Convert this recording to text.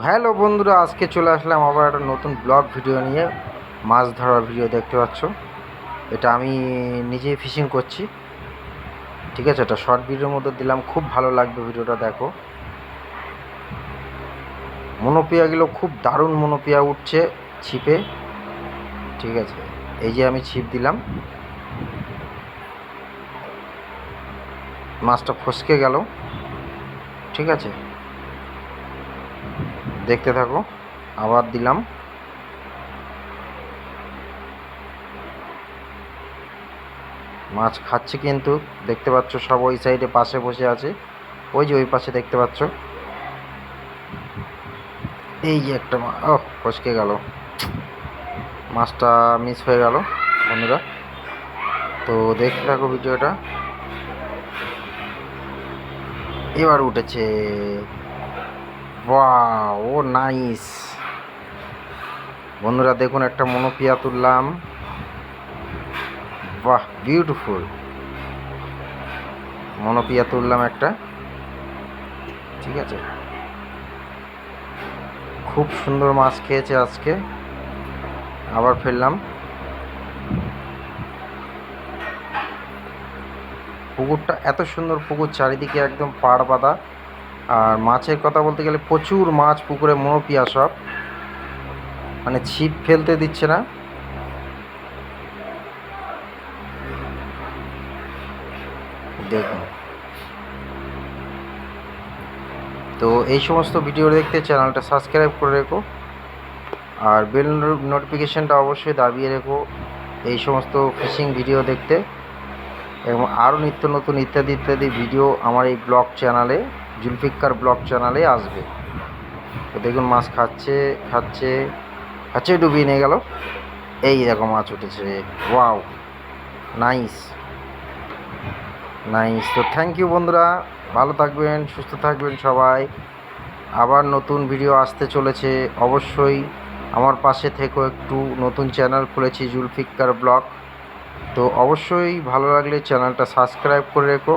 Hello বন্ধুরা, আজকে চলে আসলাম আবার একটা নতুন ব্লগ ভিডিও নিয়ে। মাছ ধরার ভিডিও দেখতে পাচ্ছ। এটা আমি নিজেই ফিশিং করছি, ঠিক আছে। এটা শর্ট ভিডিওর মধ্যে দিলাম, খুব ভালো লাগবে ভিডিওটা দেখো। মনোপিয়াগুলো খুব দারুণ মনোপিয়া উঠছে ছিপে, ঠিক আছে। এই যে আমি ছিপ দিলাম, মাছটা ফসকে গেল, ঠিক আছে। দেখতে থাকো, আবার দিলাম। মাছ খাচ্ছে কিন্তু, দেখতে পাচ্ছ সব ওই সাইডে পাশে বসে আছে, ওই যে ওই পাশে দেখতে পাচ্ছ। এই যে একটা ও ফসকে গেল, মাছটা মিস হয়ে গেল বন্ধুরা। তো দেখতে থাকো ভিডিওটা। এবার উঠেছে, বাহ, ও নাইস বন্ধুরা, দেখুন একটা মনোপিয়া তুললাম, বাহ বিউটিফুল মনোপিয়া তুললাম একটা, ঠিক আছে। খুব সুন্দর মাছ খেয়েছে আজকে, আবার ফেললাম। পুকুরটা এত সুন্দর পুকুর, চারিদিকে একদম পাড় বাঁধা। আর মাছের কথা বলতে গেলে প্রচুর মাছ পুকুরে, মনোপিয়া সব, মানে ছিপ ফেলতে দিচ্ছে না। দেখুন, তো এই সমস্ত ভিডিও দেখতে চ্যানেলটা সাবস্ক্রাইব করে রেখো, আর বেল নোটিফিকেশানটা অবশ্যই দাবিয়ে রেখো এই সমস্ত ফিশিং ভিডিও দেখতে। এবং আরও নিত্য নতুন ইত্যাদি ইত্যাদি ভিডিও আমার এই ব্লগ চ্যানেলে, জুলফিকার ব্লগ চ্যানেলে আসবে। তো দেখুন মাছ খাচ্ছে খাচ্ছে খাচ্ছে, ডুবিয়ে নিয়ে গেল। এই দেখো মাছ উঠেছে, ওয়াও, নাইস নাইস। তো থ্যাংক ইউ বন্ধুরা, ভালো থাকবেন, সুস্থ থাকবেন সবাই। আবার নতুন ভিডিও আসতে চলেছে, অবশ্যই আমার পাশে থেকো একটু। নতুন চ্যানেল খুলেছি জুলফিকার ব্লগ, তো অবশ্যই ভালো লাগলে চ্যানেলটা সাবস্ক্রাইব করে রেখো।